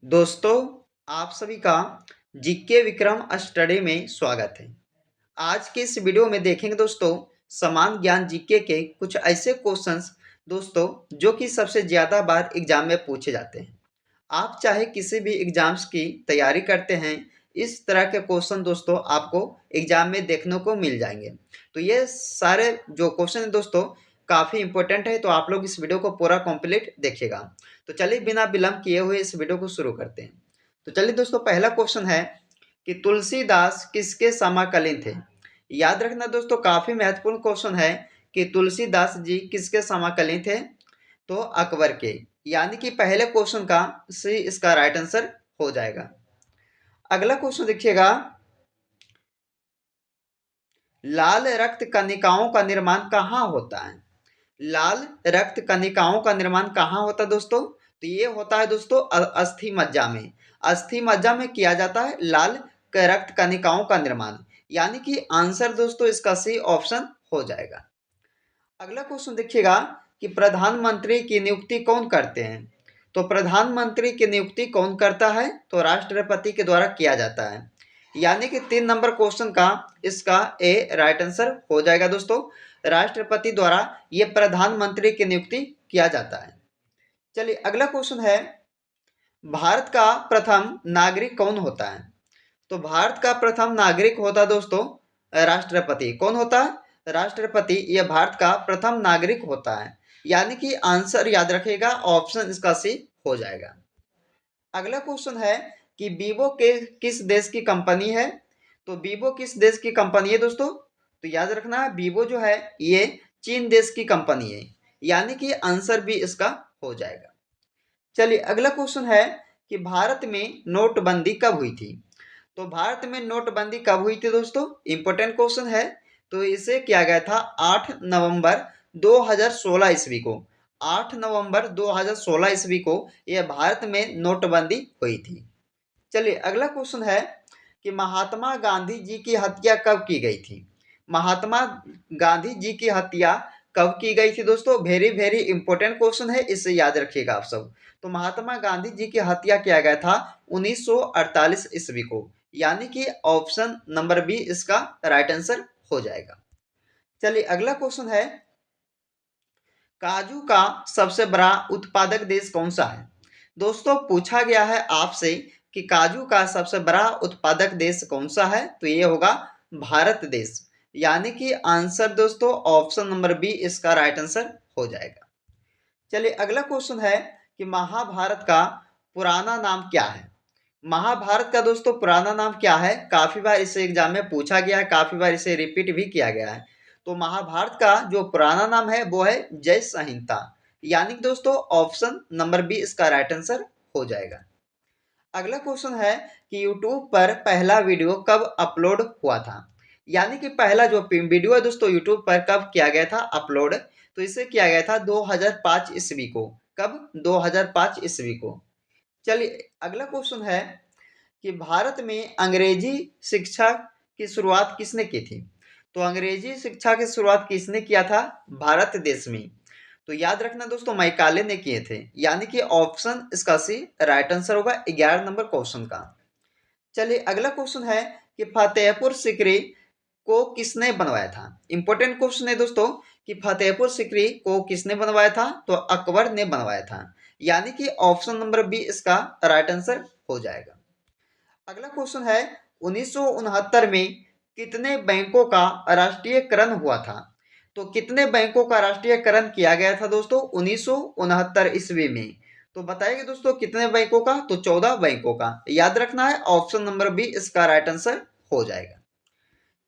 दोस्तों, आप सभी का जीके विक्रम स्टडी में स्वागत है। आज के इस वीडियो में देखेंगे दोस्तों समान ज्ञान जीके के कुछ ऐसे क्वेश्चंस दोस्तों जो कि सबसे ज़्यादा बार एग्जाम में पूछे जाते हैं। आप चाहे किसी भी एग्जाम्स की तैयारी करते हैं, इस तरह के क्वेश्चन दोस्तों आपको एग्जाम में देखने को मिल जाएंगे। तो ये सारे जो क्वेश्चन हैं दोस्तों काफ़ी इंपॉर्टेंट है, तो आप लोग इस वीडियो को पूरा कंप्लीट देखिएगा। तो चलिए बिना विलंब किए हुए इस वीडियो को शुरू करते हैं। तो चलिए दोस्तों, पहला क्वेश्चन है कि तुलसीदास किसके समकालीन थे। याद रखना दोस्तों, काफ़ी महत्वपूर्ण क्वेश्चन है कि तुलसीदास जी किसके समकालीन थे। तो अकबर के, यानी कि पहले क्वेश्चन का सी इसका राइट आंसर हो जाएगा। अगला क्वेश्चन देखिएगा, लाल रक्त कणिकाओं का निर्माण कहाँ होता है। लाल रक्त कणिकाओं का निर्माण कहाँ होता है दोस्तों। तो ये होता है दोस्तों अस्थि मज्जा में। अस्थि मज्जा में किया जाता है लाल रक्त कणिकाओं का निर्माण, यानी कि आंसर दोस्तों इसका सी ऑप्शन हो जाएगा। अगला क्वेश्चन देखिएगा कि प्रधानमंत्री की नियुक्ति कौन करते हैं। तो प्रधानमंत्री की नियुक्ति कौन करता है, तो राष्ट्रपति के द्वारा किया जाता है, यानी कि 3 नंबर क्वेश्चन का इसका ए राइट आंसर हो जाएगा दोस्तों। राष्ट्रपति द्वारा ये प्रधानमंत्री की नियुक्ति किया जाता है। चलिए अगला क्वेश्चन है, भारत का प्रथम नागरिक कौन होता है। तो भारत का प्रथम नागरिक होता दोस्तों राष्ट्रपति। कौन होता है, राष्ट्रपति। यह भारत का प्रथम नागरिक होता है, यानी कि आंसर याद रखिएगा ऑप्शन इसका सी हो जाएगा। अगला क्वेश्चन है कि वीवो के किस देश की कंपनी है। तो वीवो किस देश की कंपनी है दोस्तों। तो याद रखना वीवो जो है ये चीन देश की कंपनी है, यानी कि आंसर भी इसका हो जाएगा। चलिए अगला क्वेश्चन है कि भारत में नोटबंदी कब हुई थी। तो भारत में नोटबंदी कब हुई थी दोस्तों, इंपॉर्टेंट क्वेश्चन है। तो इसे किया गया था 8 नवंबर 2016 ईस्वी को। 8 नवंबर 2016 ईस्वी को यह भारत में नोटबंदी हुई थी। चलिए अगला क्वेश्चन है कि महात्मा गांधी जी की हत्या कब की गई थी। महात्मा गांधी जी की हत्या कब की गई थी दोस्तों, वेरी वेरी इंपॉर्टेंट क्वेश्चन है, इसे याद रखिएगा आप सब। तो महात्मा गांधी जी की हत्या किया गया था 1948 ईस्वी को, यानी कि ऑप्शन नंबर बी इसका राइट आंसर हो जाएगा। चलिए अगला क्वेश्चन है, काजू का सबसे बड़ा उत्पादक देश कौन सा है। दोस्तों पूछा गया है आपसे कि काजू का सबसे बड़ा उत्पादक देश कौन सा है, तो ये होगा भारत देश, यानी कि आंसर दोस्तों ऑप्शन नंबर बी इसका राइट आंसर हो जाएगा। चलिए अगला क्वेश्चन है कि महाभारत का पुराना नाम क्या है। महाभारत का दोस्तों पुराना नाम क्या है, काफी बार इसे एग्जाम में पूछा गया है, काफी बार इसे रिपीट भी किया गया है। तो महाभारत का जो पुराना नाम है वो है जय संहिता, यानी कि दोस्तों ऑप्शन नंबर बी इसका राइट आंसर हो जाएगा। अगला क्वेश्चन है कि यूट्यूब पर पहला वीडियो कब अपलोड हुआ था। यानी कि पहला जो वीडियो है दोस्तों यूट्यूब पर कब किया गया था अपलोड, तो इसे किया गया था 2005 ईस्वी को। कब, 2005 ईस्वी को। चलिए अगला क्वेश्चन है कि भारत में अंग्रेजी शिक्षा की शुरुआत किसने की थी। तो अंग्रेजी शिक्षा की शुरुआत किसने किया था, भारत देश में। तो याद रखना दोस्तों मैकाले ने किए थे, यानी कि ऑप्शन इसका सी राइट आंसर होगा 11 नंबर क्वेश्चन का। चलिए अगला क्वेश्चन है कि फतेहपुर सिकरी को किसने बनवाया था। इंपॉर्टेंट क्वेश्चन है दोस्तों कि फतेहपुर सिकरी को किसने बनवाया था, तो अकबर ने बनवाया था, यानी कि ऑप्शन नंबर बी इसका राइट आंसर हो जाएगा। अगला क्वेश्चन है 1969 में कितने बैंकों का राष्ट्रीयकरण हुआ था। तो कितने बैंकों का राष्ट्रीयकरण किया गया था दोस्तों 1969 ईस्वी में। तो बताइए दोस्तों कितने बैंकों का, तो 14 बैंकों का। याद रखना है ऑप्शन नंबर बी इसका राइट आंसर हो जाएगा।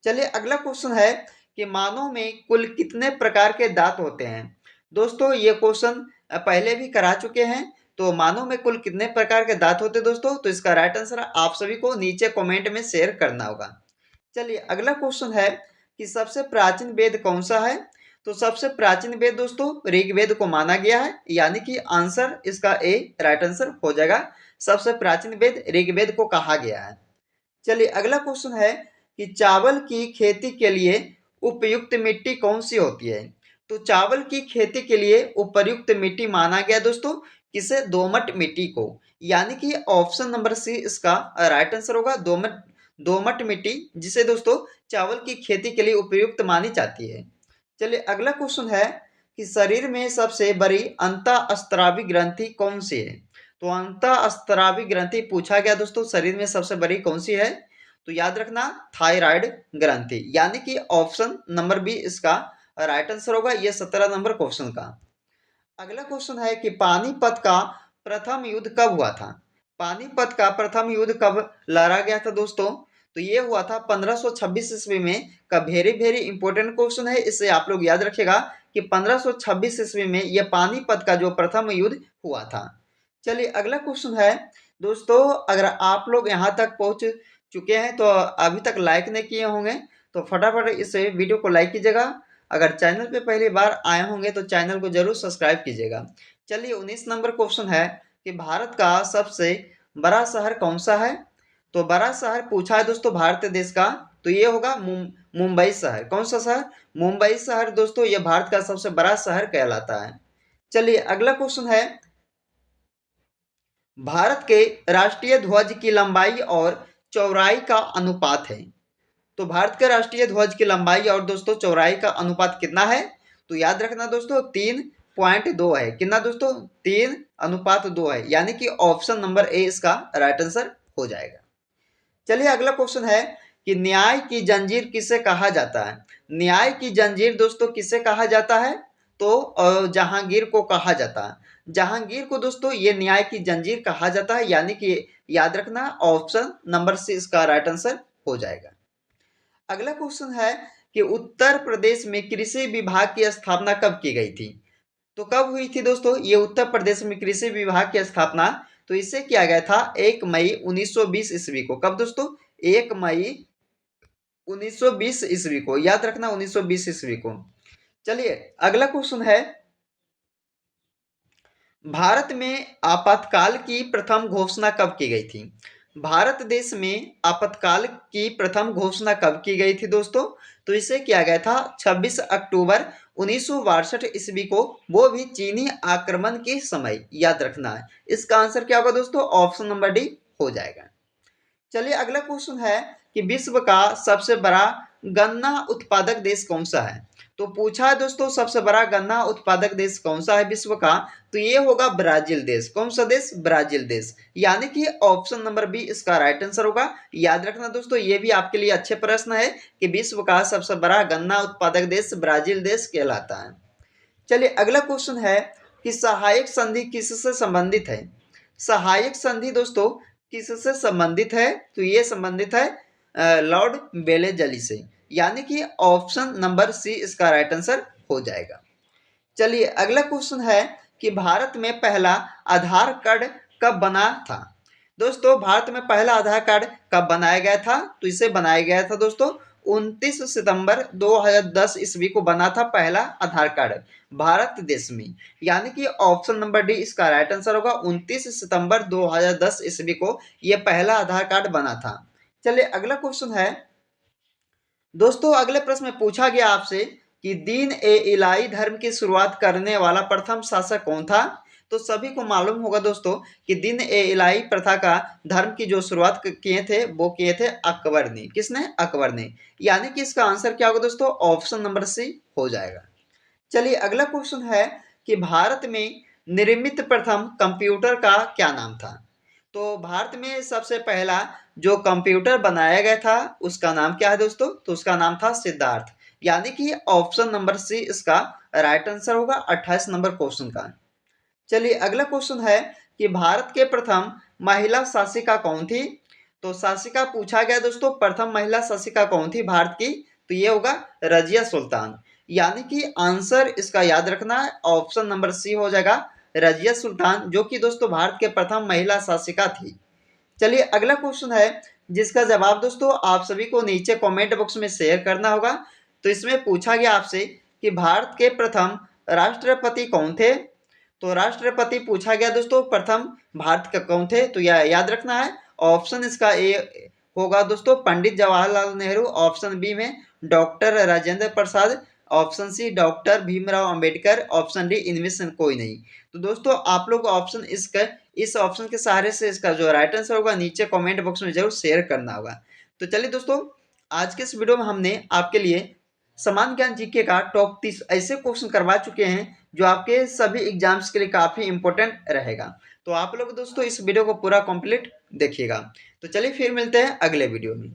चलिए अगला क्वेश्चन है कि मानव में कुल कितने प्रकार के दांत होते हैं। दोस्तों ये क्वेश्चन पहले भी करा चुके हैं। तो मानव में कुल कितने प्रकार के दांत होते हैं दोस्तों, तो इसका राइट आंसर आप सभी को नीचे कमेंट में शेयर करना होगा। चलिए अगला क्वेश्चन है कि सबसे प्राचीन वेद कौन सा है। तो सबसे प्राचीन वेद दोस्तों ऋग्वेद को माना गया है, यानी कि आंसर इसका ए राइट आंसर हो जाएगा। सबसे प्राचीन वेद ऋग्वेद को कहा गया है। चलिए अगला क्वेश्चन है कि चावल की खेती के लिए उपयुक्त मिट्टी कौन सी होती है। तो चावल की खेती के लिए उपयुक्त मिट्टी माना गया दोस्तों किसे? दोमट मिट्टी को। यानी कि ऑप्शन नंबर सी इसका राइट आंसर होगा, दोमट दोमट मिट्टी, जिसे दोस्तों चावल की खेती के लिए उपयुक्त मानी जाती है। चलिए अगला क्वेश्चन है कि शरीर में सबसे बड़ी अंतःस्त्रावी ग्रंथि कौन सी है? तो अंतःस्त्रावी ग्रंथि पूछा गया दोस्तों, शरीर में सबसे बड़ी कौन सी है? तो याद रखना थायराइड ग्रंथि, यानी कि ऑप्शन नंबर बी इसका राइट आंसर होगा, ये 17 नंबर क्वेश्चन का। अगला क्वेश्चन है कि पानीपत का प्रथम युद्ध कब हुआ था? पानीपत का प्रथम युद्ध कब लड़ा गया था दोस्तों? तो ये हुआ था 1526 ईस्वी में। का वेरी वेरी इंपॉर्टेंट क्वेश्चन है, इसे आप लोग याद रखिएगा कि 1526 ईस्वी में यह पानीपत का जो प्रथम युद्ध हुआ था। चलिए अगला क्वेश्चन है दोस्तों, अगर आप लोग यहाँ तक पहुँच चुके हैं तो अभी तक लाइक नहीं किए होंगे तो फटाफट इस वीडियो को लाइक कीजिएगा। अगर चैनल पे पहली बार आए होंगे तो चैनल को जरूर सब्सक्राइब कीजिएगा। चलिए 19 नंबर क्वेश्चन है कि भारत का सबसे बड़ा शहर कौन सा है? तो बड़ा शहर पूछा है दोस्तों भारत देश का, तो ये होगा मुंबई शहर। कौन सा शहर? मुंबई शहर दोस्तों, ये भारत का सबसे बड़ा शहर कहलाता है। चलिए अगला क्वेश्चन है, भारत के राष्ट्रीय ध्वज की लंबाई और चौड़ाई का अनुपात है। तो भारत के राष्ट्रीय ध्वज की लंबाई और दोस्तों चौड़ाई का अनुपात कितना है? तो याद रखना दोस्तों 3.2 है। कितना दोस्तों? 3:2 है, यानी कि ऑप्शन नंबर ए इसका राइट आंसर हो जाएगा। चलिए अगला क्वेश्चन है कि न्याय की जंजीर किसे कहा जाता है? न्याय की जंजीर दोस्तों किसे कहा जाता है? तो जहांगीर को कहा जाता है। जहांगीर को दोस्तों ये न्याय की जंजीर कहा जाता है, यानी कि याद रखना ऑप्शन नंबर सी इसका राइट आंसर हो जाएगा। अगला क्वेश्चन है कि उत्तर प्रदेश में कृषि विभाग की स्थापना कब की गई थी? तो कब हुई थी दोस्तों ये उत्तर प्रदेश में कृषि विभाग की स्थापना? तो इसे किया गया था 1 मई 1920 ईस्वी को। कब दोस्तों? 1 मई 1920 ईस्वी को, याद रखना 1920 ईस्वी को। चलिए अगला क्वेश्चन है, भारत में आपातकाल की प्रथम घोषणा कब की गई थी? भारत देश में आपातकाल की प्रथम घोषणा कब की गई थी दोस्तों? तो इसे किया गया था 26 अक्टूबर 1962 ईस्वी को, वो भी चीनी आक्रमण के समय। याद रखना है, इसका आंसर क्या होगा दोस्तों? ऑप्शन नंबर डी हो जाएगा। चलिए अगला क्वेश्चन है कि विश्व का सबसे बड़ा गन्ना उत्पादक देश कौन सा है? तो पूछा है दोस्तों सबसे बड़ा गन्ना उत्पादक देश कौन सा है विश्व का? तो ये होगा ब्राजील देश। कौन सा देश? ब्राजील देश, यानी कि ऑप्शन नंबर बी इसका राइट आंसर होगा। याद रखना दोस्तों ये भी आपके लिए अच्छे प्रश्न है कि विश्व का सबसे बड़ा गन्ना उत्पादक देश ब्राजील देश कहलाता है। चलिए अगला क्वेश्चन है कि सहायक संधि किससे संबंधित है? सहायक संधि दोस्तों किससे संबंधित है? तो ये संबंधित है लॉर्ड बेलेजली से, यानी कि ऑप्शन नंबर सी इसका राइट आंसर हो जाएगा। चलिए अगला क्वेश्चन है कि भारत में पहला आधार कार्ड कब बना था? दोस्तों भारत में पहला आधार कार्ड कब बनाया गया था? तो इसे बनाया गया था दोस्तों 29 सितंबर 2010 ईस्वी को बना था पहला आधार कार्ड भारत देश में, यानी कि ऑप्शन नंबर डी इसका राइट आंसर होगा। 29 सितंबर 2010 ईस्वी को यह पहला आधार कार्ड बना था। चलिए अगला क्वेश्चन है दोस्तों, अगले प्रश्न में पूछा गया आपसे कि दीन ए इलाही धर्म की शुरुआत करने वाला प्रथम शासक कौन था? तो सभी को मालूम होगा दोस्तों कि दीन ए इलाही प्रथा का धर्म की जो शुरुआत किए थे वो किए थे अकबर ने। किसने? अकबर ने, यानी कि इसका आंसर क्या होगा दोस्तों? ऑप्शन नंबर सी हो जाएगा। चलिए अगला क्वेश्चन है कि भारत में निर्मित प्रथम कंप्यूटर का क्या नाम था? तो भारत में सबसे पहला जो कंप्यूटर बनाया गया था उसका नाम क्या है दोस्तों? तो उसका नाम था सिद्धार्थ, यानी कि ऑप्शन नंबर सी इसका राइट आंसर होगा 28 नंबर क्वेश्चन का। चलिए अगला क्वेश्चन है कि भारत के प्रथम महिला शासिका कौन थी? तो शासिका पूछा गया दोस्तों, प्रथम महिला शासिका कौन थी भारत की? तो ये होगा रजिया सुल्तान, यानी कि आंसर इसका याद रखना है ऑप्शन नंबर सी हो जाएगा रजिया सुल्तान, जो कि दोस्तों भारत के प्रथम महिला शासिका थी। चलिए अगला क्वेश्चन है जिसका जवाब दोस्तों आप सभी को नीचे कमेंट बॉक्स में शेयर करना होगा। तो इसमें पूछा गया आपसे कि भारत के प्रथम राष्ट्रपति कौन थे? तो राष्ट्रपति पूछा गया दोस्तों प्रथम भारत का कौन थे? तो यह याद रखना है ऑप्शन इसका ए होगा दोस्तों पंडित जवाहरलाल नेहरू, ऑप्शन बी में doctor Rajendra Prasad, option C doctor Bhimrao Ambedkar, option D इनमें से कोई नहीं। तो दोस्तों आप लोग ऑप्शन इस ऑप्शन के सहारे से इसका जो राइट आंसर होगा नीचे कमेंट बॉक्स में जरूर शेयर करना होगा। तो चलिए दोस्तों, आज के इस वीडियो में हमने आपके लिए सामान्य ज्ञान जीके का टॉप 30 ऐसे क्वेश्चन करवा चुके हैं जो आपके सभी एग्जाम्स के लिए काफी इंपॉर्टेंट रहेगा। तो आप लोग दोस्तों इस वीडियो को पूरा कंप्लीट देखिएगा। तो चलिए फिर मिलते हैं अगले वीडियो में।